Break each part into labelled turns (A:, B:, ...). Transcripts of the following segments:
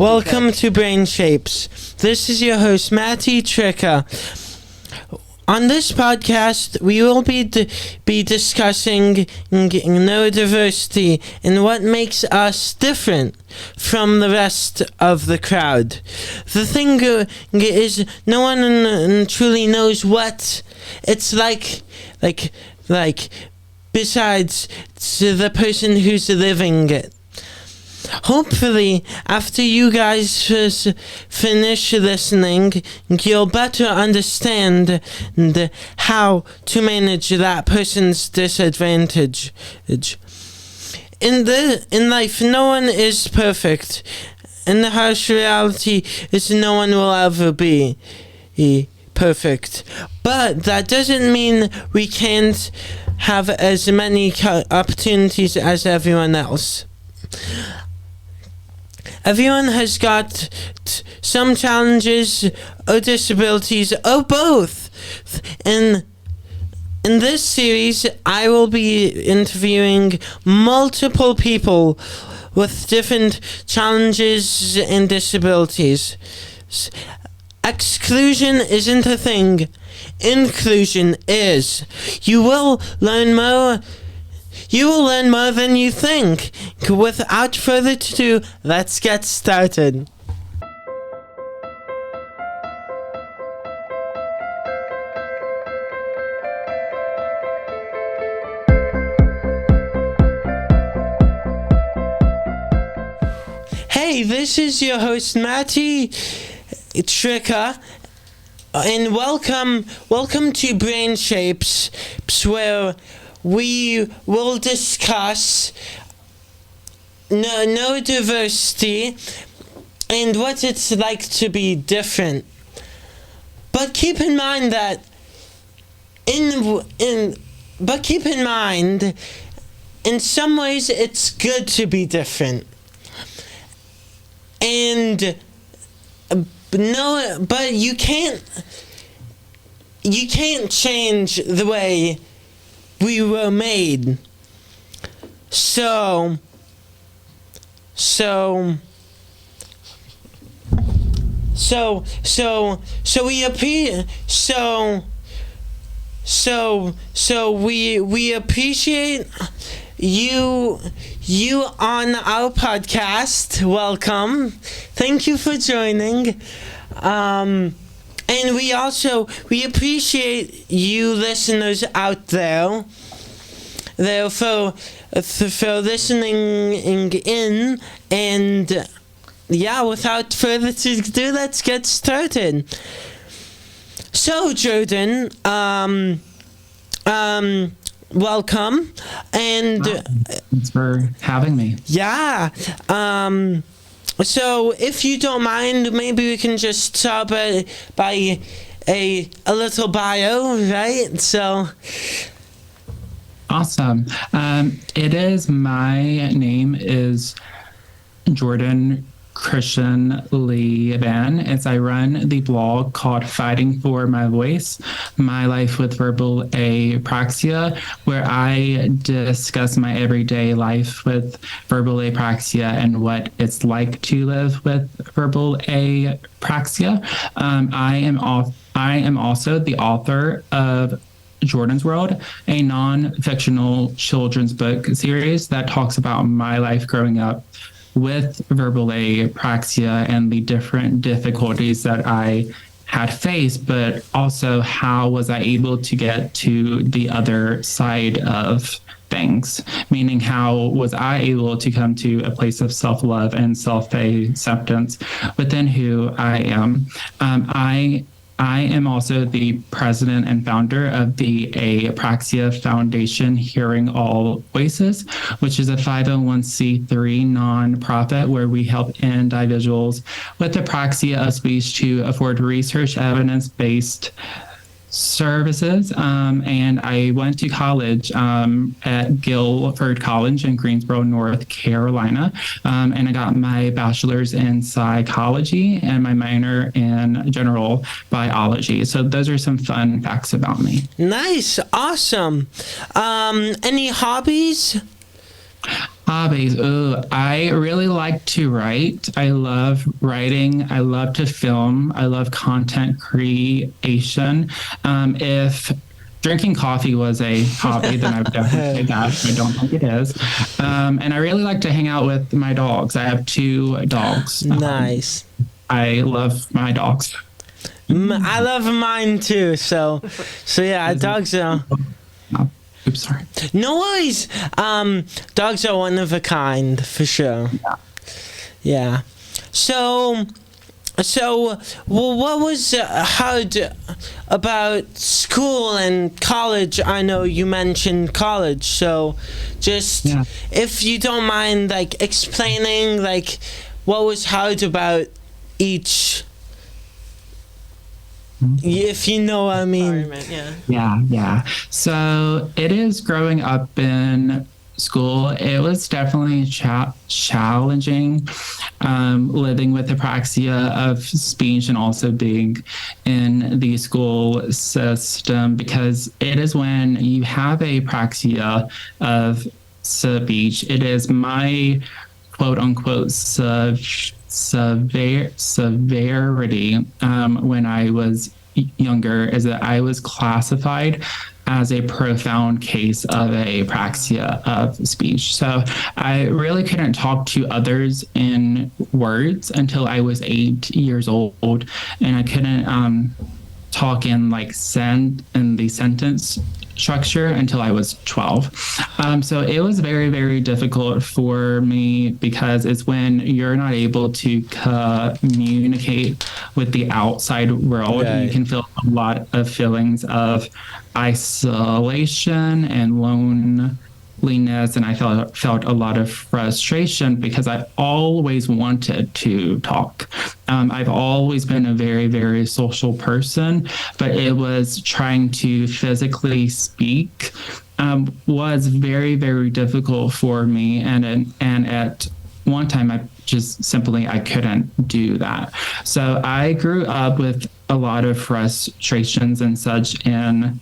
A: Welcome to Brain Shapes. This is your host, Matty Tricca. On this podcast, we will be discussing neurodiversity and what makes us different from the rest of the crowd. The thing is, no one truly knows what it's like besides the person who's living it. Hopefully, after you guys finish listening, you'll better understand how to manage that person's disadvantage. In life, no one is perfect, and the harsh reality is no one will ever be perfect. But that doesn't mean we can't have as many opportunities as everyone else. Everyone has got some challenges or disabilities or both. In this series, I will be interviewing multiple people with different challenges and disabilities. Exclusion isn't a thing. Inclusion is. You will learn more than you think. Without further ado, let's get started. Hey, this is your host, Matty Tricca, and welcome to Brain Shapes, where we will discuss neurodiversity and what it's like to be different. But keep in mind that in some ways it's good to be different. But you can't change the way we were made. So we appreciate you on our podcast. Welcome. Thank you for joining. And we appreciate you listeners out there for listening in. And yeah, without further ado, let's get started. So, Jordan, welcome. And
B: thanks for having me.
A: Yeah. So, if you don't mind, maybe we can just start by a little bio, right? So,
B: awesome. My name is Jordan Christian LeVan. I run the blog called Fighting for My Voice, My Life with Verbal Apraxia, where I discuss my everyday life with verbal apraxia and what it's like to live with verbal apraxia. I am also the author of Jordan's World, a non-fictional children's book series that talks about my life growing up with verbal apraxia and the different difficulties that I had faced, but also how was I able to get to the other side of things, meaning how was I able to come to a place of self-love and self-acceptance within who I am. I am also the president and founder of the Apraxia Foundation Hearing All Voices, which is a 501c3 nonprofit where we help individuals with apraxia of speech to afford research evidence-based services. And I went to college at Guilford College in Greensboro, North Carolina. And I got my bachelor's in psychology and my minor in general biology. So those are some fun facts about me.
A: Nice. Awesome. Any hobbies?
B: Hobbies. Oh, I really like to write. I love writing. I love to film. I love content creation. If drinking coffee was a hobby, then I would definitely say that. I don't think it is. And I really like to hang out with my dogs. I have 2 dogs.
A: Nice.
B: I love my dogs.
A: I love mine too. So yeah, dogs are.
B: Oops, sorry.
A: No worries. Dogs are one of a kind for sure. Yeah. So, well, what was hard about school and college? I know you mentioned college, so just if you don't mind, like explaining, like what was hard about each. If you know what I mean.
B: Yeah. So it is growing up in school. It was definitely challenging living with apraxia of speech and also being in the school system, because it is when you have apraxia of speech, it is my quote unquote severity when I was younger is that I was classified as a profound case of apraxia of speech. So I really couldn't talk to others in words until I was 8 years old, and I couldn't talk in like in the sentence structure until I was 12. So it was very, very difficult for me because it's when you're not able to communicate with the outside world.
A: Right.
B: You can feel a lot of feelings of isolation and loneliness, and I felt a lot of frustration because I always wanted to talk. I've always been a very, very social person, but it was trying to physically speak was very, very difficult for me, and at one time I couldn't do that. So I grew up with a lot of frustrations and such in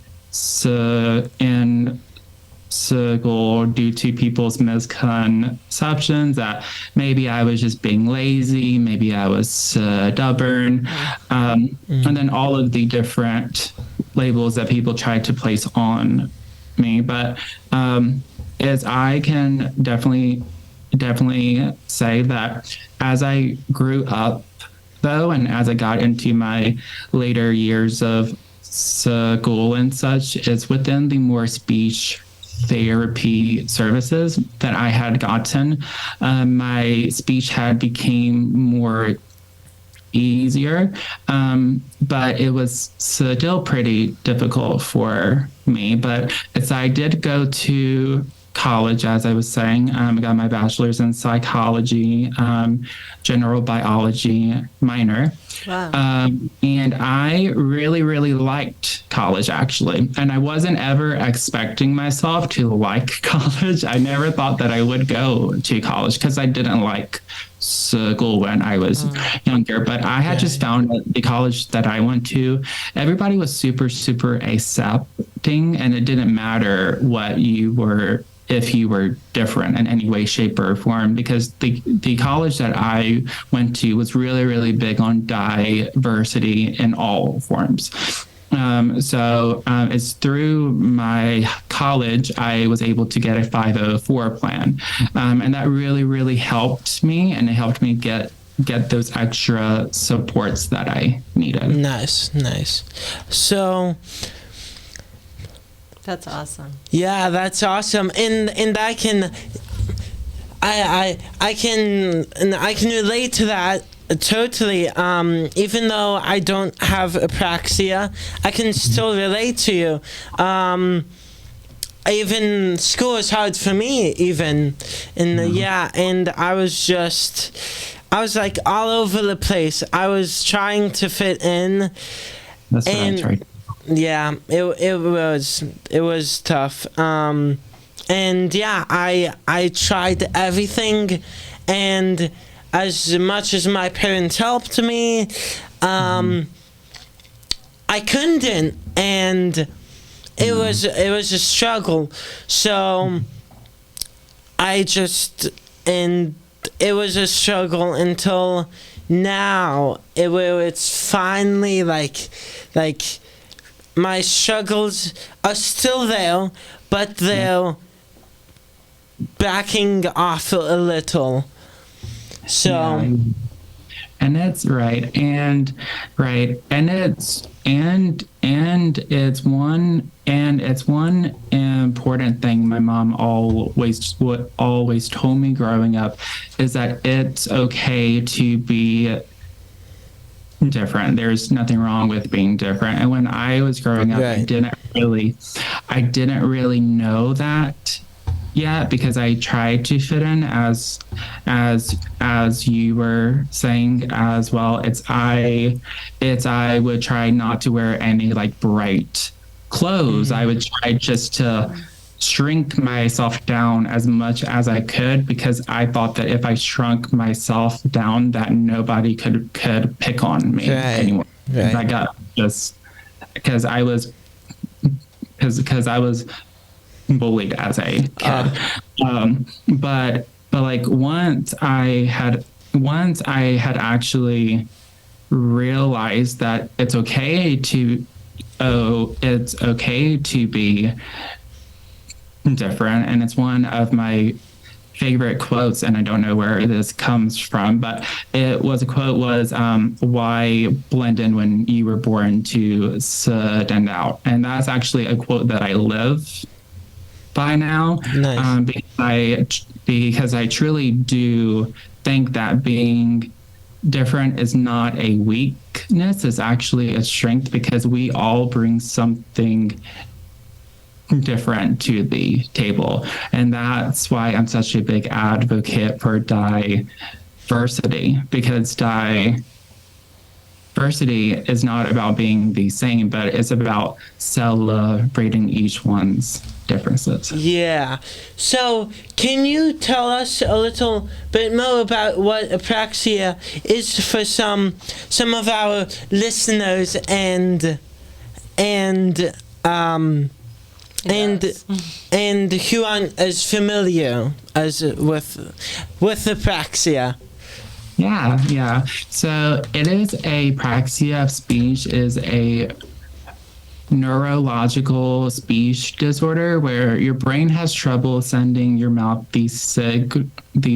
B: school due to people's misconceptions that maybe I was just being lazy, maybe I was stubborn, and then all of the different labels that people tried to place on me. But as I can definitely say that as I grew up, though, and as I got into my later years of school and such, it's within the more speech therapy services that I had gotten, my speech had became more easier, but it was still pretty difficult for me. But as I did go to college, as I was saying, I got my bachelor's in psychology, general biology minor. Wow. And I really, really liked college, actually. And I wasn't ever expecting myself to like college. I never thought that I would go to college because I didn't like school when I was younger. But I had just found that the college that I went to, everybody was super, super accepting, and it didn't matter what you were, if you were different in any way, shape, or form, because the college that I went to was really, really big on diversity in all forms. So it's through my college, I was able to get a 504 plan. And that really, really helped me, and it helped me get those extra supports that I needed.
A: Nice. So...
C: That's awesome.
A: Yeah, that's awesome, and I can relate to that totally. Even though I don't have apraxia, I can still relate to you. Even school is hard for me, even, and and I was like all over the place. I was trying to fit in.
B: That's what I tried.
A: Yeah, it was tough. And yeah, I tried everything, and as much as my parents helped me, I couldn't, and it was a struggle. So and it was a struggle until now, where it's finally like my struggles are still there, but they're backing off a little. So,
B: yeah. And it's right, and it's one important thing my mom always told me growing up, is that it's okay to be different. There's nothing wrong with being different. And when I was growing up,
A: right.
B: I didn't really know that yet, because I tried to fit in, as you were saying as well. I would try not to wear any like bright clothes. I would try just to shrink myself down as much as I could, because I thought that if I shrunk myself down, that nobody could pick on me anymore. Right. I got just because I was bullied as a kid. But like once I had actually realized that it's okay to be different, and it's one of my favorite quotes, and I don't know where this comes from, but it was a quote was why blend in when you were born to stand out. And that's actually a quote that I live by now. Nice. Because I truly do think that being different is not a weakness, it's actually a strength, because we all bring something different to the table. And that's why I'm such a big advocate for diversity, because diversity is not about being the same, but it's about celebrating each one's differences.
A: Yeah. So can you tell us a little bit more about what apraxia is for some of our listeners and who aren't as familiar as with apraxia?
B: Yeah. So apraxia of speech is a neurological speech disorder where your brain has trouble sending your mouth these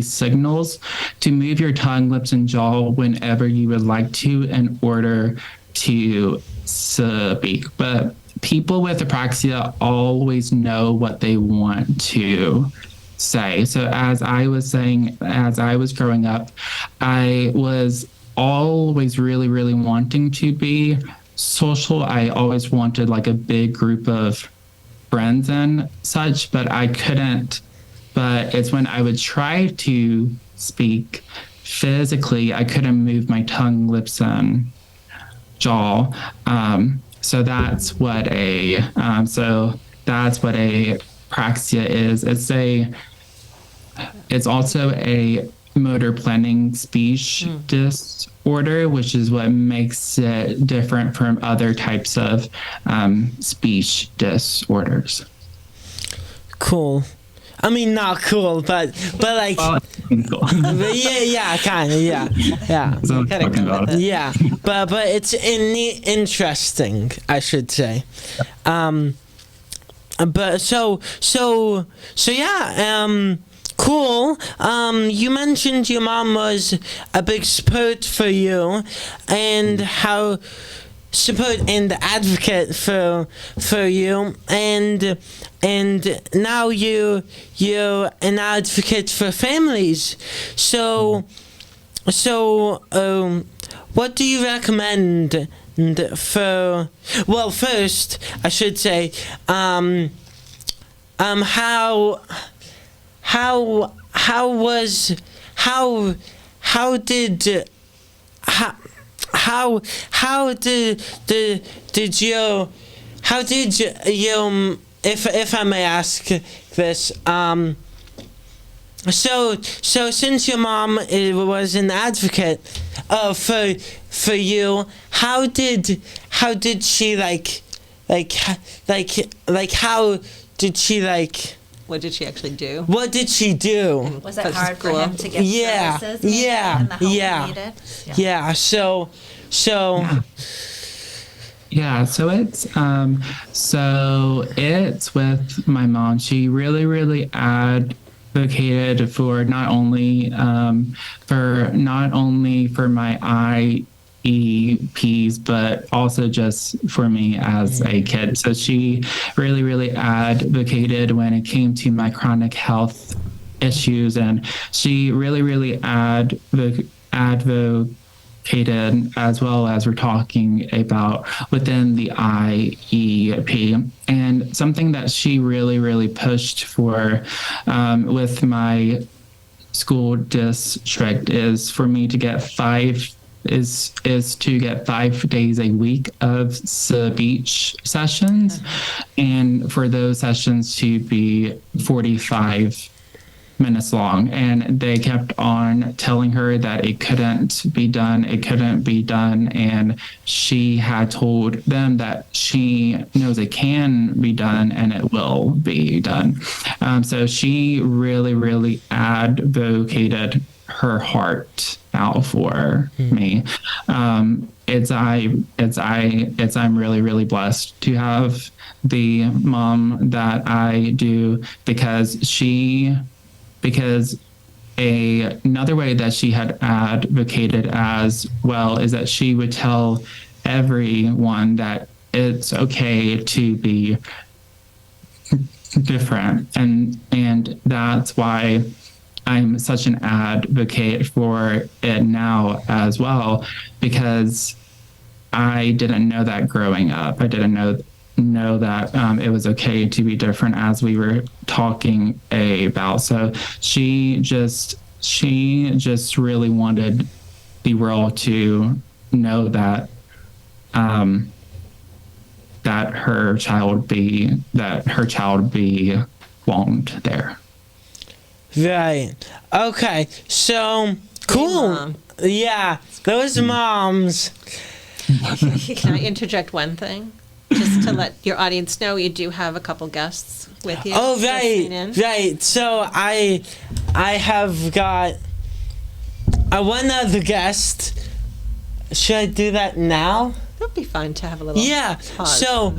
B: signals to move your tongue, lips, and jaw whenever you would like to in order to speak. But people with apraxia always know what they want to say. So as I was growing up, I was always really, really wanting to be social. I always wanted like a big group of friends and such, but I couldn't. But it's when I would try to speak physically, I couldn't move my tongue, lips, and jaw. So that's what apraxia is. It's also a motor planning speech disorder, which is what makes it different from other types of speech disorders.
A: Cool. I mean, not cool, but like, cool. But yeah, kind of, yeah. Yeah, but it's interesting, I should say. But so yeah. Cool. You mentioned your mom was a big support for you, and how support and advocate for you, and now you're an advocate for families. So what do you recommend for? Well, first I should say, how did you, if I may ask this, so since your mom was an advocate for you, how did she how did she
C: What did she actually do?
A: What did she do?
D: Was it hard for him to get services and the help he needed?
A: Yeah. So
B: it's with my mom. She really advocated for not only for my IEPs, but also just for me as a kid. So she really advocated when it came to my chronic health issues, and she really advocated, as well as we're talking about within the IEP. And something that she really pushed for with my school district is for me to get 5 days a week of speech sessions, and for those sessions to be 45 minutes long. And they kept on telling her that it couldn't be done, and she had told them that she knows it can be done and it will be done. So she really advocated her heart out for me. I'm really blessed to have the mom that I do, because another way that she had advocated as well is that she would tell everyone that it's okay to be different, and that's why I'm such an advocate for it now as well, because I didn't know that growing up. I didn't know that it was okay to be different, as we were talking about. So she just really wanted the world to know that that her child be belonged there.
A: Right. Okay. So cool.
C: Mom.
A: Yeah. Those moms.
C: Can I interject one thing? Just to let your audience know, you do have a couple guests with you.
A: Oh, right. So I have got one other guest. Should I do that now?
C: That'd be fun to have a little pause
A: So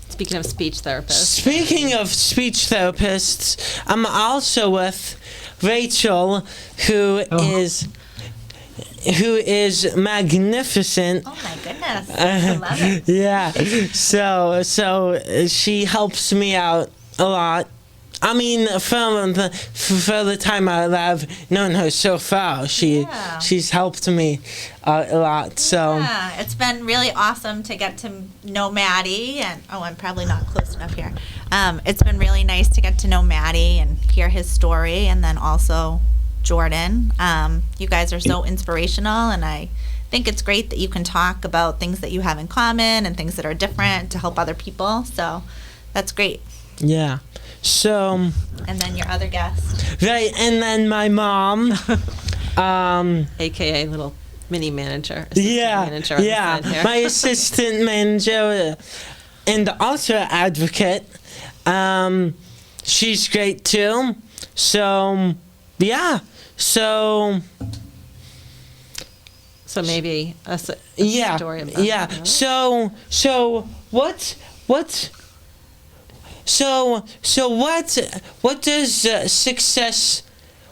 C: speaking of speech therapists.
A: Speaking of speech therapists, I'm also with Rachel, who is magnificent.
D: Oh my goodness. I love it.
A: Yeah. So she helps me out a lot. I mean, for the time I've known her so far, she's helped me a lot. So
D: yeah, it's been really awesome to get to know Matty, and I'm probably not close enough here. It's been really nice to get to know Matty and hear his story, and then also Jordan. You guys are so inspirational, and I think it's great that you can talk about things that you have in common and things that are different to help other people. So that's great.
A: Yeah. So.
D: And then your other guest.
A: Right, and then my mom.
C: AKA little mini manager.
A: Manager my assistant manager and also advocate. She's great too. So, yeah. So
C: maybe a story about that.
A: So what does success,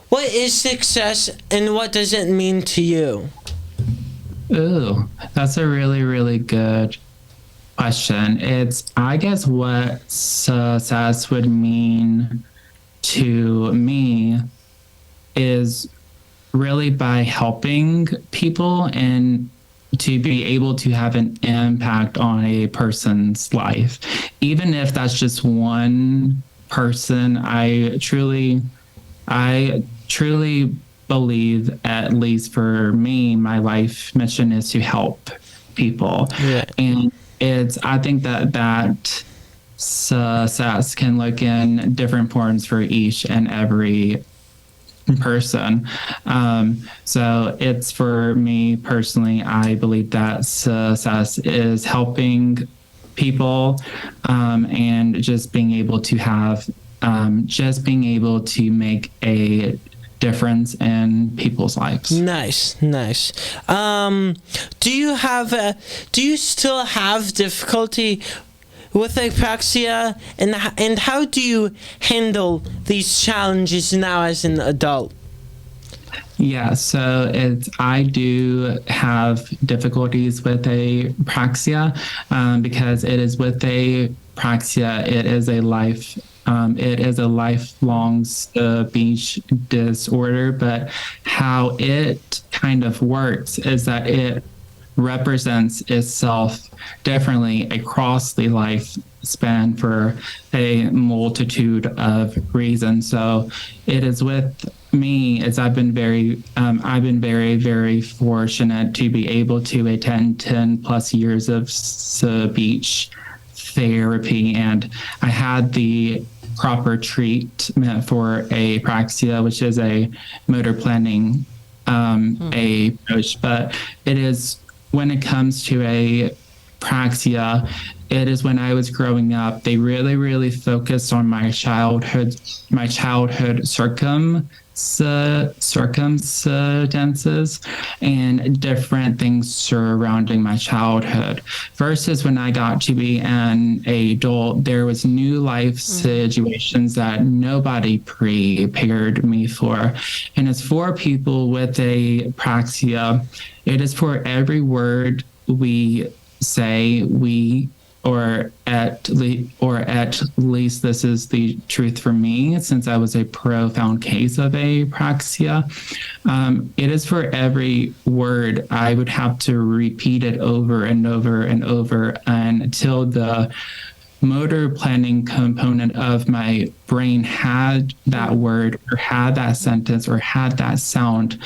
A: what is success, and what does it mean to you?
B: Ooh, that's a really good question. I guess what success would mean to me is really by helping people and to be able to have an impact on a person's life. Even if that's just one person, I truly believe, at least for me, my life mission is to help people.
A: Yeah.
B: And I think that success can look in different forms for each and every person. So it's, for me personally, I believe that success is helping people, and just being able to make a difference in people's lives.
A: Nice. Do you still have difficulty with apraxia, and how do you handle these challenges now as an adult?
B: Yeah, so I do have difficulties with apraxia, because it is with apraxia, it is a lifelong speech disorder, but how it kind of works is that it represents itself differently across the lifespan for a multitude of reasons. So it is with me, as I've been very, very fortunate to be able to attend 10 plus years of speech therapy, and I had the proper treatment for apraxia, which is a motor planning approach. But it is, when it comes to apraxia, it is when I was growing up, they really focused on my childhood circumstances and different things surrounding my childhood, versus when I got to be an adult, there was new life situations that nobody prepared me for. And as for people with apraxia, it is for every word we say, or at least this is the truth for me, since I was a profound case of apraxia. It is for every word I would have to repeat it over and over and over until the motor planning component of my brain had that word, or had that sentence, or had that sound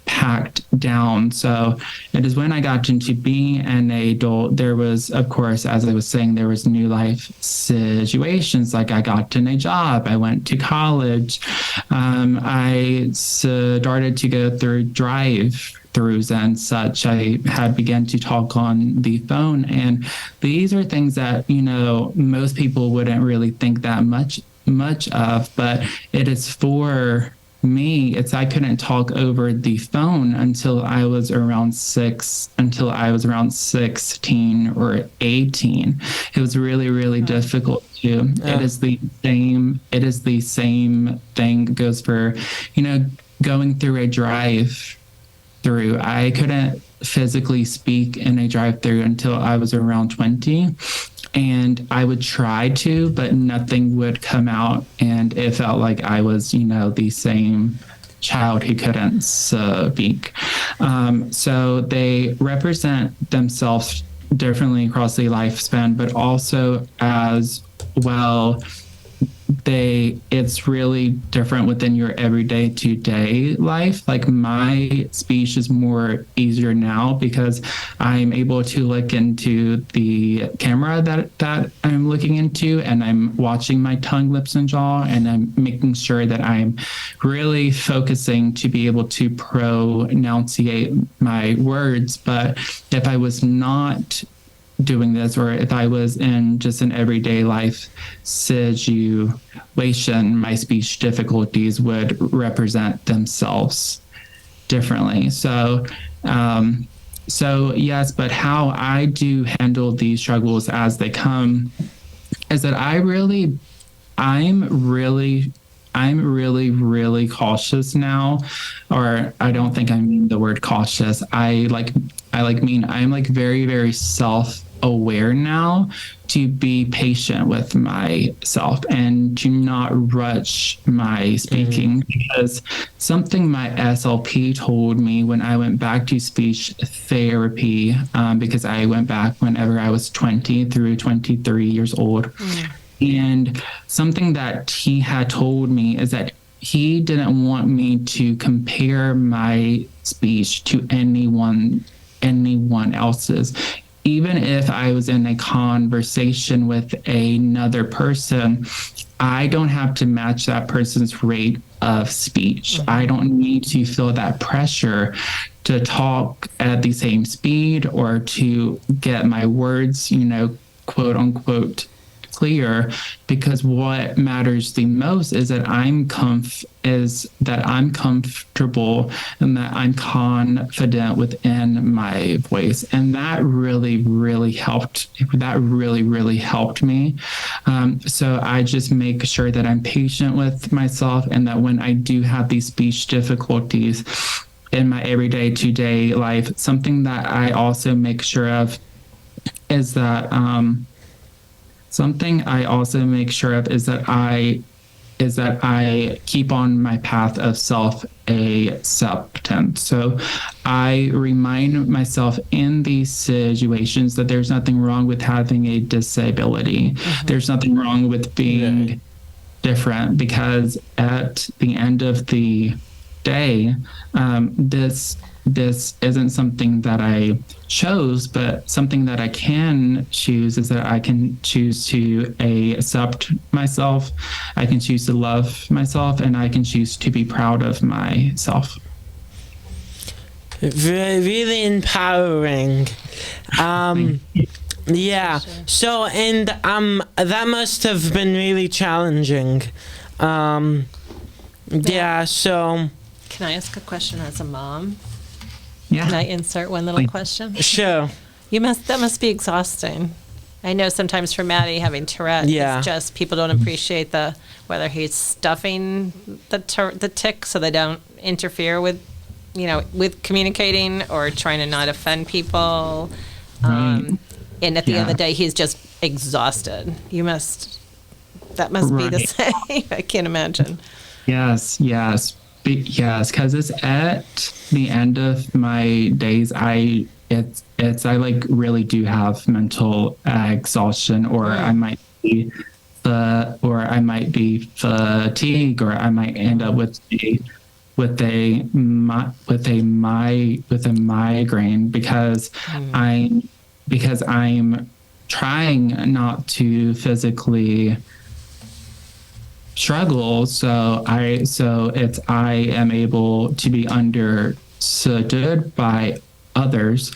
B: packed down. So it is when I got into being an adult, there was, of course, as I was saying, there was new life situations. Like I got in a job, I went to college, I started to go through drive-throughs and such. I had begun to talk on the phone, and these are things that, most people wouldn't really think that much of, but it is for me. I couldn't talk over the phone until I was around 16 or 18. It was really difficult too. Yeah. It is the same thing goes for, going through a drive-through. I couldn't physically speak in a drive-through until I was around 20. And I would try to, but nothing would come out. And it felt like I was, the same child who couldn't speak. So they represent themselves differently across the lifespan, but also as well, it's really different within your everyday to-day life. Like my speech is more easier now because I'm able to look into the camera that I'm looking into, and I'm watching my tongue, lips, and jaw, and I'm making sure that I'm really focusing to be able to pronunciate my words. But if I was not doing this, or if I was in just an everyday life situation, my speech difficulties would represent themselves differently. So yes, but how I do handle these struggles as they come is that I'm really cautious now, or I don't think I mean the word cautious. I'm very, very self-aware now to be patient with myself and to not rush my speaking, because something my SLP told me when I went back to speech therapy, because I went back whenever I was 20 through 23 years old. And something that he had told me is that he didn't want me to compare my speech to anyone else's. Even if I was in a conversation with another person, I don't have to match that person's rate of speech. I don't need to feel that pressure to talk at the same speed or to get my words, quote unquote clear, because what matters the most is that I'm comfortable and that I'm confident within my voice. And that really, really helped. That really, really helped me. So I just make sure that I'm patient with myself, and that when I do have these speech difficulties in my everyday to-day life, something that I also make sure of is that I keep on my path of self-acceptance. So I remind myself in these situations that there's nothing wrong with having a disability. There's nothing wrong with being different, because at the end of the day, this isn't something that I chose, but something that I can choose is that I can choose to accept myself, I can choose to love myself, and I can choose to be proud of myself.
A: Really empowering. Yeah. So, and that must have been really challenging. Yeah. So.
C: Can I ask a question as a mom?
B: Yeah.
C: Can I insert one little question?
A: Sure.
C: That must be exhausting. I know sometimes for Matty, having Tourette, it's just people don't appreciate whether he's stuffing the tick so they don't interfere with communicating, or trying to not offend people. And at the end of the day, he's just exhausted. That must be the same. I can't imagine.
B: Yes, because it's at the end of my days, I like really do have mental exhaustion, or I might be fatigued, or I might end up with a migraine because I'm trying not to physically struggle, so I am able to be understood by others.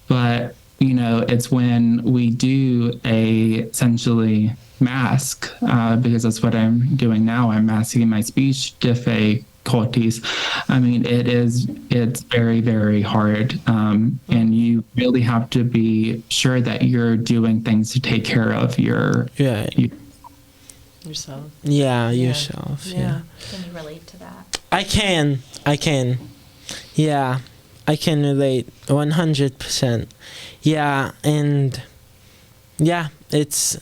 B: But it's when we do essentially mask, because that's what I'm doing now. I'm masking my speech difficulties. I mean, it's very, very hard, and you really have to be sure that you're doing things to take care of yourself.
A: Yeah, yourself. Yeah.
D: Can you relate to that?
A: I can. Yeah, I can relate 100%. Yeah, and yeah, it's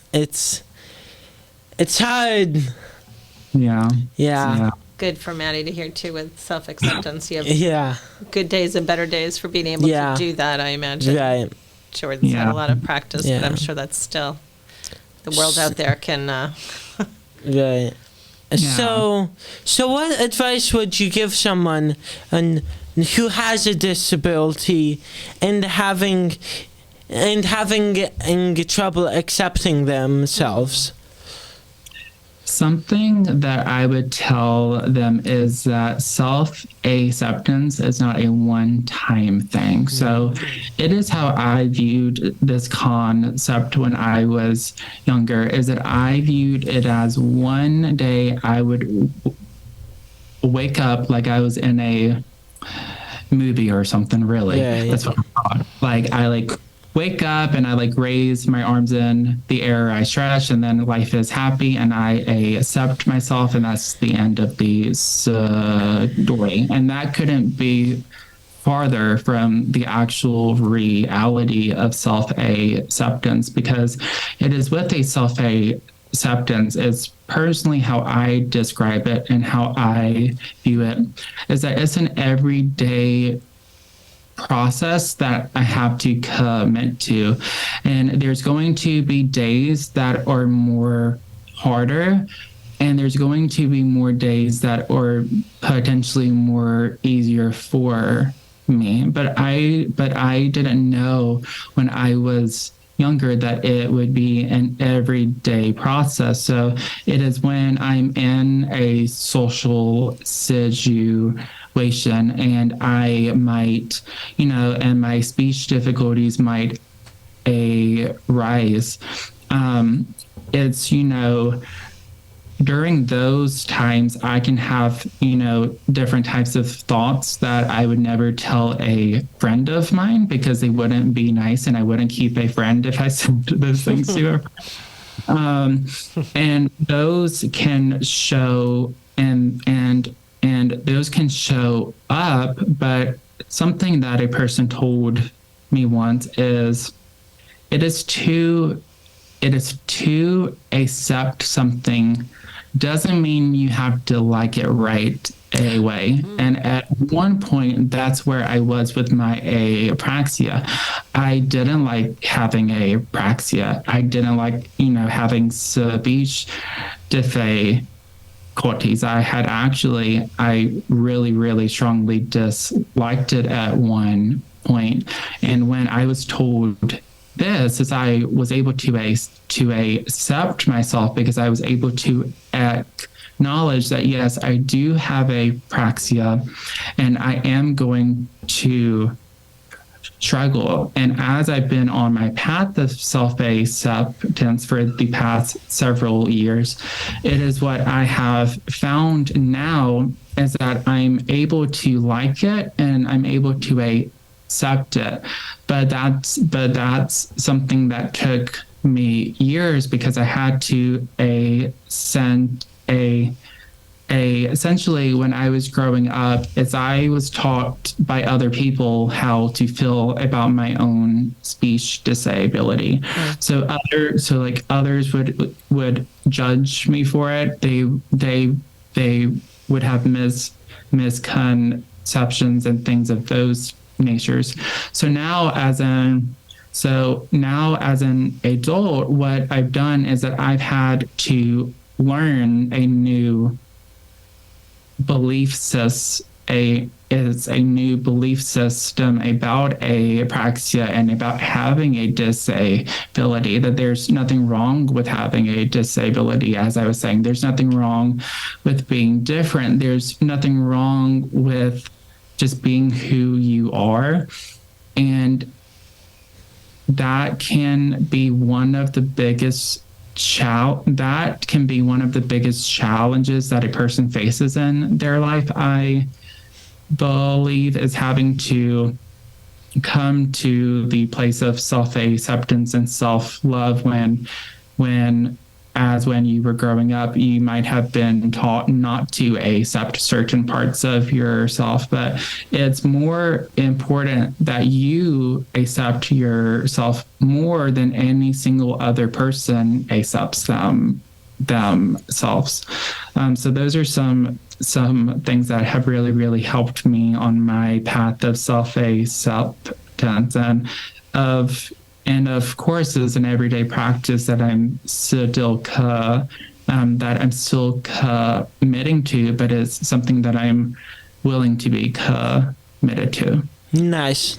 A: hard. Yeah.
C: Good for Matty to hear too, with self-acceptance. You have good days and better days for being able to do that, I imagine.
A: Right.
C: Jordan's had a lot of practice, but I'm sure that's still, the world out there can...
A: Right. Yeah. So what advice would you give someone who has a disability and having trouble accepting themselves?
B: Something that I would tell them is that self-acceptance is not a one-time thing. So it is how I viewed this concept when I was younger, is that I viewed it as one day I would wake up like I was in a movie or something, really. That's what I thought. Like, I wake up and I raise my arms in the air, I stretch, and then life is happy and I accept myself, and that's the end of the story. And that couldn't be farther from the actual reality of self-acceptance, because it is with a self-acceptance, it's personally how I describe it and how I view it, is that it's an everyday process that I have to commit to. And there's going to be days that are more harder, and there's going to be more days that are potentially more easier for me. But I didn't know when I was younger that it would be an everyday process. So it is when I'm in a social situation and I might, and my speech difficulties might arise, it's, during those times, I can have, different types of thoughts that I would never tell a friend of mine because they wouldn't be nice, and I wouldn't keep a friend if I said those things to her. And those can show and those can show up, but something that a person told me once is it is to accept something doesn't mean you have to like it right away. Mm-hmm. And at one point, that's where I was with my apraxia. I didn't like having apraxia. I didn't like, having speech difficulties. I really, really strongly disliked it at one point. And when I was told this, as I was able to accept myself, because I was able to acknowledge that, yes, I do have apraxia and I am going to struggle. And as I've been on my path of self-acceptance for the past several years, it is what I have found now is that I'm able to like it and I'm able to accept it. But that's something that took me years, because I had to essentially, when I was growing up, as I was taught by other people how to feel about my own speech disability. Mm. So others would judge me for it. They would have misconceptions and things of those natures. So now as an adult, what I've done is that I've had to learn a new belief system about apraxia and about having a disability, that there's nothing wrong with having a disability. As I was saying, there's nothing wrong with being different. There's nothing wrong with just being who you are. And that can be one of the biggest challenges that a person faces in their life, I believe, is having to come to the place of self-acceptance and self-love when you were growing up, you might have been taught not to accept certain parts of yourself, but it's more important that you accept yourself more than any single other person accepts themselves. So those are some things that have really, really helped me on my path of self-acceptance, and of course, is an everyday practice that I'm still committing to, but it's something that I'm willing to be committed to.
A: Nice.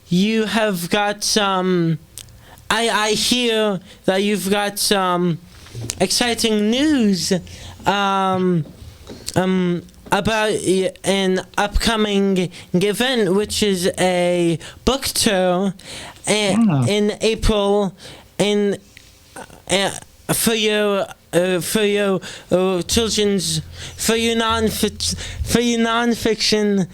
A: You have got some. I hear that you've got some exciting news. About an upcoming event, which is a book tour in April, for your children's, for your nonfiction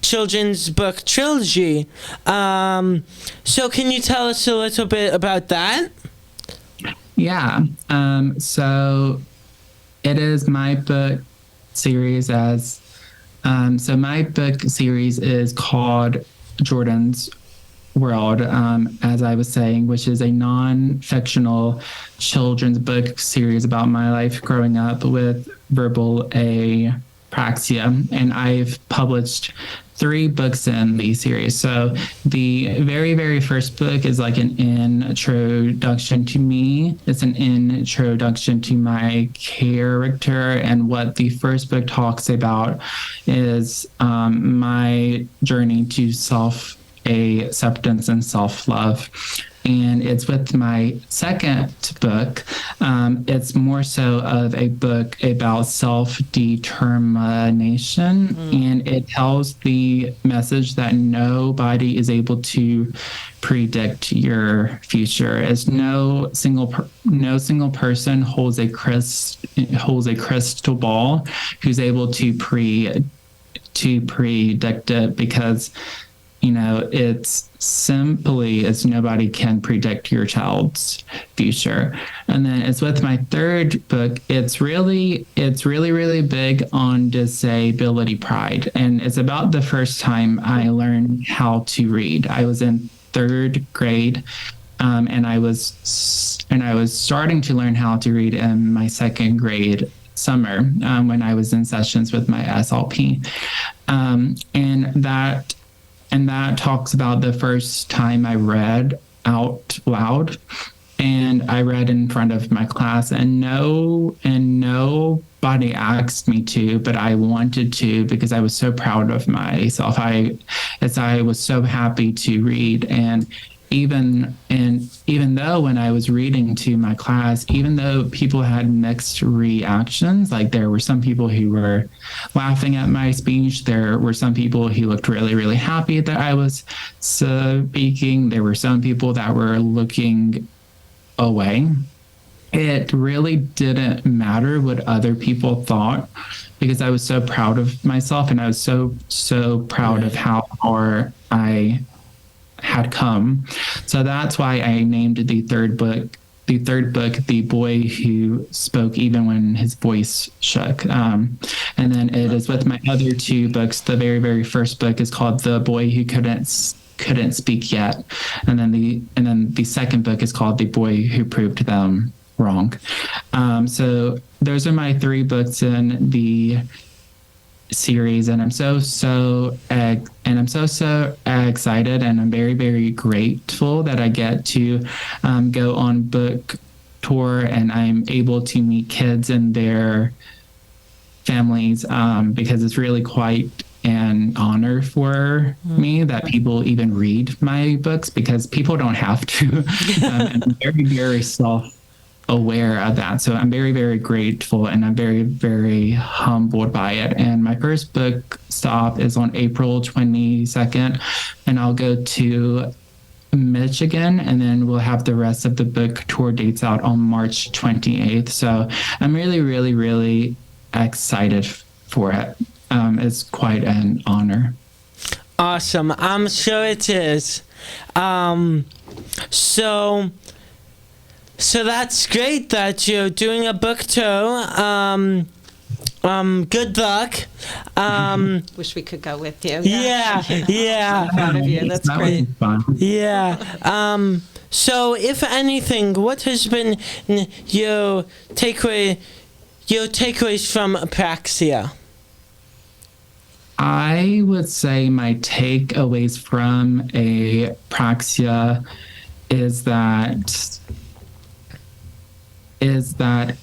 A: children's book trilogy. So can you tell us a little bit about that?
B: Yeah. So it is my book series so my book series is called Jordan's World, as I was saying, which is a non-fictional children's book series about my life growing up with verbal apraxia. And I've published 3 books in the series. So the very, very first book is like an introduction to me. It's an introduction to my character. And what the first book talks about is my journey to self-acceptance and self-love. And it's with my second book. It's it's more so of a book about self-determination, and it tells the message that nobody is able to predict your future, as no single person holds a crystal ball who's able to predict it, because it's simply as nobody can predict your child's future. And then it's with my third book, it's really big on disability pride, and it's about the first time I learned how to read. I was in third grade, and I was starting to learn how to read in my second grade summer, when I was in sessions with my SLP, and that talks about the first time I read out loud, and I read in front of my class, and nobody asked me to, but I wanted to, because I was so proud of myself. I was so happy to read, and even though when I was reading to my class, even though people had mixed reactions, like there were some people who were laughing at my speech, there were some people who looked really, really happy that I was speaking, there were some people that were looking away. It really didn't matter what other people thought, because I was so proud of myself, and I was so proud of how far I had come. So that's why I named the third book The Boy Who Spoke Even When His Voice Shook. And then it is with my other two books. The very, very first book is called The Boy Who Couldn't Speak Yet, and then the second book is called The Boy Who Proved Them Wrong. So those are my three books in the series, and I'm so excited, and I'm very, very grateful that I get to go on book tour, and I'm able to meet kids and their families, because it's really quite an honor for me that people even read my books, because people don't have to. And I'm very, very aware of that. So I'm very, very grateful, and I'm very, very humbled by it. And my first book stop is on April 22nd, and I'll go to Michigan, and then we'll have the rest of the book tour dates out on March 28th. So I'm really, really, really excited for it. It's quite an honor.
A: Awesome. I'm sure it is. So that's great that you're doing a book tour. Good luck.
C: Wish we could go with you.
A: Yeah.
C: I'm proud of you. That's great.
A: Yeah. So if anything, what has been your takeaways from apraxia?
B: I would say my takeaways from apraxia is that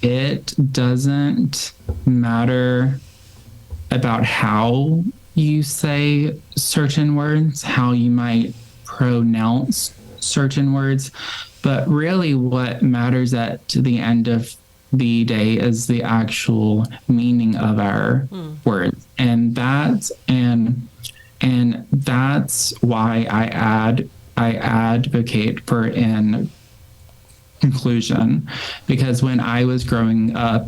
B: it doesn't matter about how you say certain words, how you might pronounce certain words, but really what matters at the end of the day is the actual meaning of our words. And that's why I advocate for an inclusion, because when I was growing up,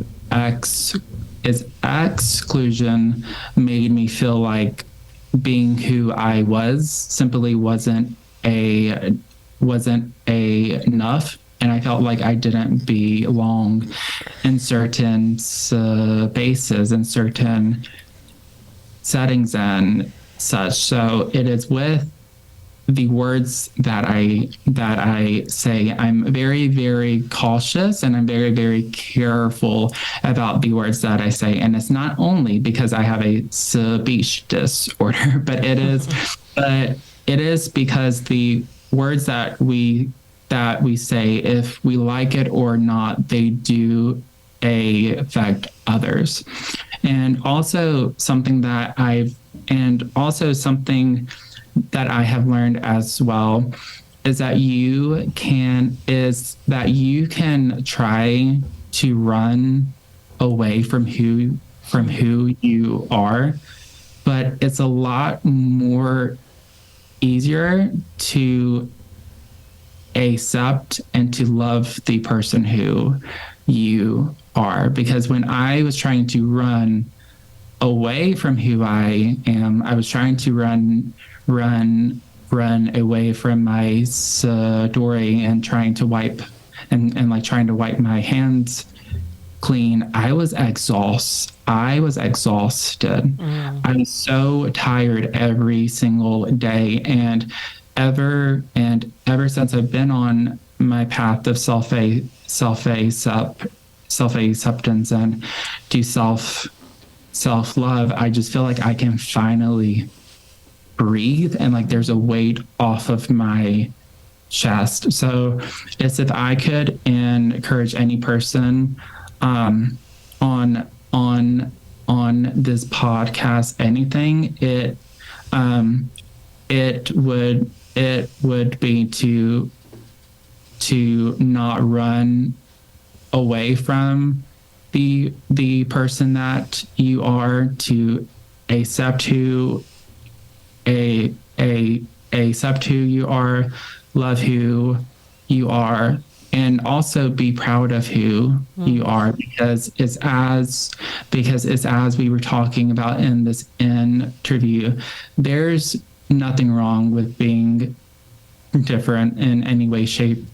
B: exclusion made me feel like being who I was simply wasn't enough, and I felt like I didn't belong in certain spaces and certain settings and such. So it is with the words that I say, I'm very, very cautious, and I'm very, very careful about the words that I say. And it's not only because I have a speech disorder, but it is because the words that we say, if we like it or not, they do affect others. And also something that I have learned as well is that you can try to run away from who you are, but it's a lot more easier to accept and to love the person who you are. Because when I was trying to run away from who I am, I was trying to run away from my story and trying to wipe my hands clean. I was exhausted. I was so tired every single day. And ever since I've been on my path of self-acceptance and to self-love, I just feel like I can finally breathe, and like there's a weight off of my chest. So it's, if I could encourage any person on this podcast, anything, it would be to not run away from the person that you are, to accept who accept who you are, love who you are, and also be proud of who you are, because it's as we were talking about in this interview, there's nothing wrong with being different in any way, shape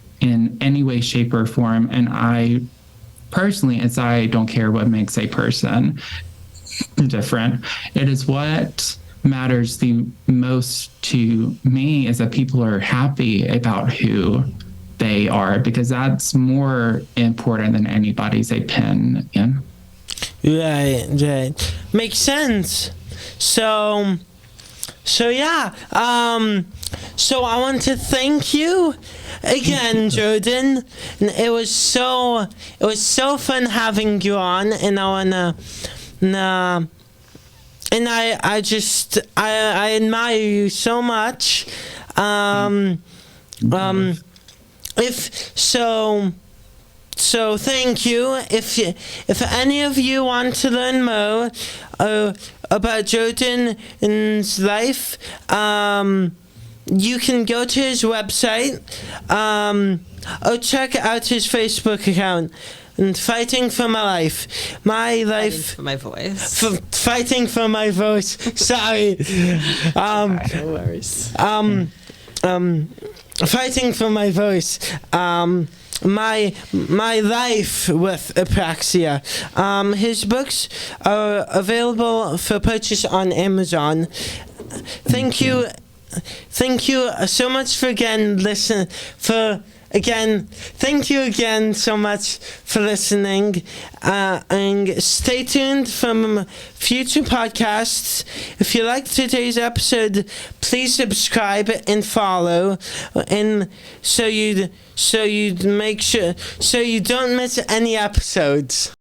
B: or form. And I personally, I don't care what makes a person different. It is what matters the most to me, is that people are happy about who they are, because that's more important than anybody's opinion.
A: Right. Makes sense. So yeah. So I want to thank you again, Jordan. It was so fun having you on, and I wanna. And I admire you so much. So thank you. If any of you want to learn more about Jordan's life, you can go to his website, or check out his Facebook account. And Fighting for My Life.
C: Fighting for my voice.
A: Fighting for my voice. Sorry.
C: No worries.
A: Fighting for my voice. My life with apraxia. His books are available for purchase on Amazon. Thank you so much for thank you again so much for listening, and stay tuned for future podcasts. If you liked today's episode, please subscribe and follow, and so you don't miss any episodes.